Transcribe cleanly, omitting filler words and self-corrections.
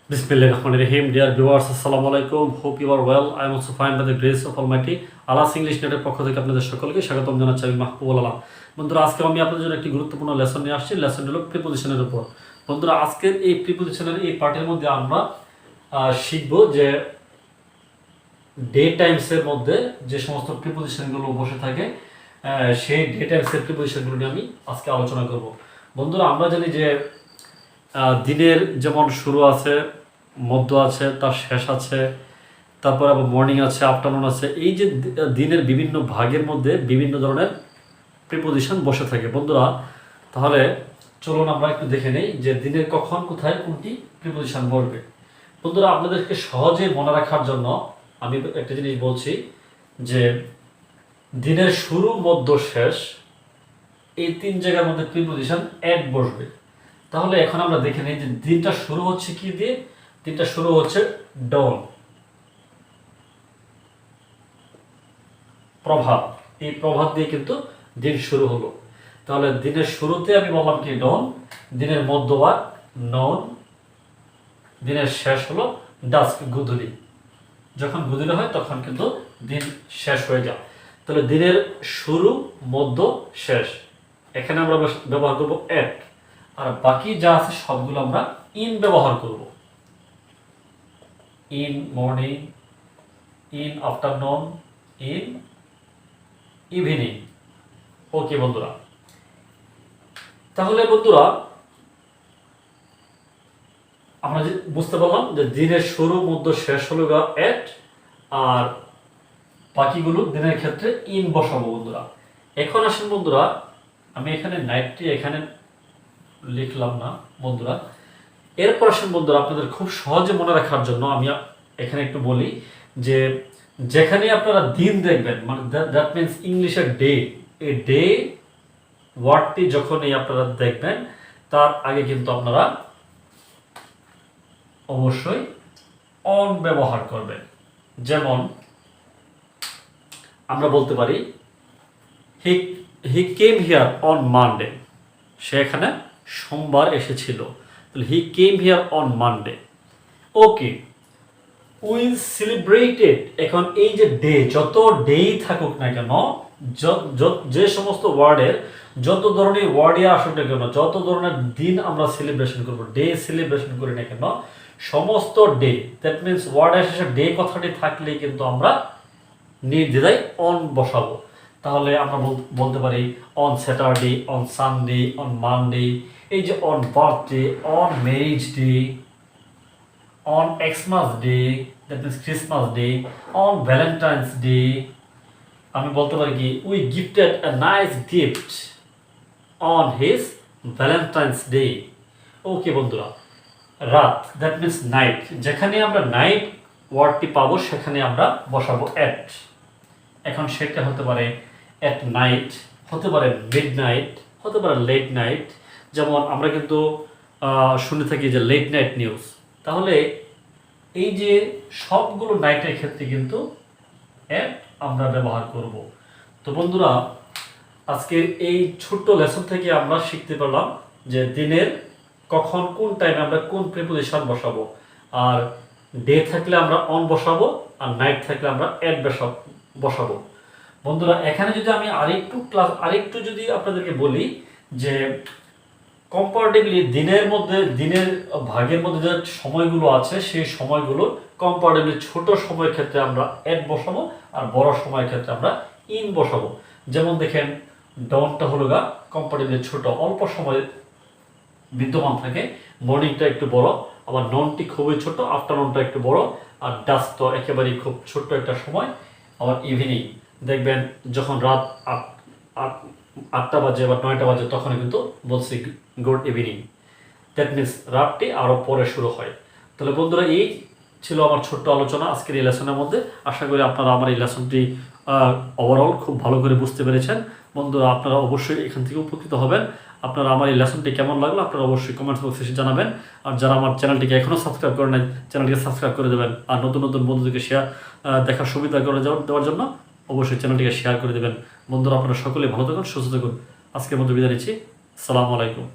Bismillahirrahmanirrahim. Dear viewers, Assalamu alaikum. Hope you are well. I am also fine by the grace of Almighty. ALAH'S English Net পক্ষ থেকে আপনাদের সকলকে স্বাগতম জানাচ্ছি। আমি মাহবুবুল আলম। বন্ধুরা, আজকে আমি আপনাদের জন্য একটি গুরুত্বপূর্ণ লেসন নিয়ে আসছি। লেসন হলো প্রিপোজিশনের উপর। বন্ধুরা, আজকের এই প্রিপোজিশনের এই পার্টের মধ্যে আমরা শিখব যে ডে টাইমসের মধ্যে যে সমস্ত প্রিপোজিশনগুলো বসে থাকে সেই ডে টাইমসের প্রিপোজিশনগুলো নিয়ে আমি আজকে আলোচনা করব। বন্ধুরা, আমরা জানি যে দিনের যেমন শুরু আছে, মধ্য আছে, তার শেষ আছে, তারপর আবার মর্নিং আছে, আফটারনুন আছে। এই যে দিনের বিভিন্ন ভাগের মধ্যে বিভিন্ন ধরনের প্রিপোজিশন বসে থাকে। বন্ধুরা, তাহলে চলুন আমরা একটু দেখে নেই যে দিনের কখন কোথায় কোনটি প্রিপোজিশন বসবে। বন্ধুরা, আপনাদেরকে সহজে মনে রাখার জন্য আমি একটা জিনিস বলছি যে দিনের শুরু, মধ্য, শেষ এই তিন জায়গার মধ্যে প্রিপোজিশন অ্যাড বসবে। তাহলে এখন আমরা দেখে নিই যে দিনটা শুরু হচ্ছে কি দিয়ে। দিনটা শুরু হচ্ছে ডন, প্রভাত। এই প্রভাত দিয়ে কিন্তু দিন শুরু হলো। তাহলে দিনের শুরুতে আমি বললাম কি ডন, দিনের মধ্যভাগ নন, দিনের শেষ হলো ডাস্ক, গুধুলি। যখন গুধুলি হয় তখন কিন্তু দিন শেষ হয়ে যায়। তাহলে দিনের শুরু, মধ্য, শেষ, এখানে আমরা ব্যবহার করবো এট। আর বাকি যা আছে সবগুলো আমরা ইন ব্যবহার করব। In morning, in afternoon, in evening. Okay বন্ধুরা, তাহলে বন্ধুরা আমরা যে বুঝতে পারলাম যে দিনের শুরু, মধ্য, শেষ হলো এট, আর বাকিগুলো দিনের ক্ষেত্রে ইন বসাবো। বন্ধুরা, এখন আসেন বন্ধুরা, আমি এখানে নাইটটি এখানে লিখলাম না বন্ধুরা। এরপর আসেন বন্ধুরা, আপনাদের খুব সহজে মনে রাখার জন্য আমি এখানে একটু বলি যে যেখানে আপনারা দিন দেখবেন, মানে দ্যাট মিনস ইংলিশের ডে, এই ডে ওয়ার্ডটি যখনই আপনারা দেখবেন তার আগে কিন্তু আপনারা অবশ্যই অন ব্যবহার করবেন। যেমন আমরা বলতে পারি he came here on Monday, সে এখানে সোমবার এসেছিল। তাহলে he came here on Monday. Okay, we celebrated. এখন এই যে ডে, যত ডেই থাকুক না কেন, যে সমস্ত ওয়ার্ডের যত ধরনের ওয়ার্ডই আসুক না কেন, যত ধরনের দিন আমরা সেলিব্রেশন করব, ডে সেলিব্রেশন করি না কেন, সমস্ত ডে, দ্যাট মিনস ওয়ার্ডের শেষে ডে কথাটি থাকলেই কিন্তু আমরা নির্দ্বিধায় অন বসাবো। তাহলে আমরা বলতে পারি on Saturday, on Sunday, on Monday. এই যে on birthday, on marriage day, on Xmas day, that means Christmas day, on Valentine's day. আমি বলতে পারি কি we gifted a nice gift on his Valentine's day. Okay বন্ধুরা, রাত, that means night, যেখানে আমরা নাইট ওয়ার্ডটি পাবো সেখানে আমরা বসাবো অ্যাট। এখন সেটা হতে পারে অ্যাট নাইট, হতে পারে মিড নাইট, হতে পারে লেট নাইট। যেমন আমরা কিন্তু শুনে থাকি যে লেট নাইট নিউজ। তাহলে এই যে সবগুলো নাইটের ক্ষেত্রে কিন্তু অ্যাট আমরা ব্যবহার করব। তো বন্ধুরা, আজকের এই ছোট্ট লেসন থেকে আমরা শিখতে পারলাম যে দিনের কখন কোন টাইমে আমরা কোন প্রিপোজিশন বসাবো। আর ডে থাকলে আমরা অন বসাবো, আর নাইট থাকলে আমরা অ্যাট বসাবো। বন্ধুরা, এখানে যদি আমি আরেকটু যদি আপনাদেরকে বলি যে কম্পারেটিভলি দিনের ভাগের মধ্যে যে সময়গুলো আছে সেই সময়গুলো কম্পারেটিভলি ছোট সময়ের ক্ষেত্রে আমরা অ্যাট বসাবো, আর বড় সময়ের ক্ষেত্রে আমরা ইন বসাবো। যেমন দেখেন, ডনটা হলো কম্পারেটিভলি ছোট, অল্প সময় বিদ্যমান থাকে। মর্নিংটা একটু বড়, আবার ননটি খুবই ছোট, আফটারনুনটা একটু বড়, আর ডাস্ক তো একেবারেই খুব ছোট্ট একটা সময়। আবার ইভিনিং দেখবেন যখন রাত 8টা বাজে বা 9টা বাজে তখন কিন্তু বলছি গুড ইভিনিং, দ্যাট মিনস রাতটি আরও পরে শুরু হয়। তাহলে বন্ধুরা, এই ছিল আমার ছোট্ট আলোচনা আজকের এই লেসনের মধ্যে। আশা করি আপনারা আমার এই লেসনটি ওভারঅল খুব ভালো করে বুঝতে পেরেছেন। বন্ধুরা, আপনারা অবশ্যই এখান থেকে উপকৃত হবেন। আপনারা আমার এই লেসনটি কেমন লাগলো আপনারা অবশ্যই কমেন্টস বক্সে এসে জানাবেন। আর যারা আমার চ্যানেলটিকে এখনও সাবস্ক্রাইব করে নেন, চ্যানেলটিকে সাবস্ক্রাইব করে দেবেন। আর নতুন নতুন বন্ধুদেরকে দেখার সুবিধা করে দেওয়ার জন্য অবশ্যই চ্যানেলটিকে শেয়ার করে দেবেন। বন্ধুরা, আপনারা সকলেই ভালো থাকুন, সুস্থ থাকুন। আজকের মতো বিদায় নিচ্ছি। আসসালামু আলাইকুম।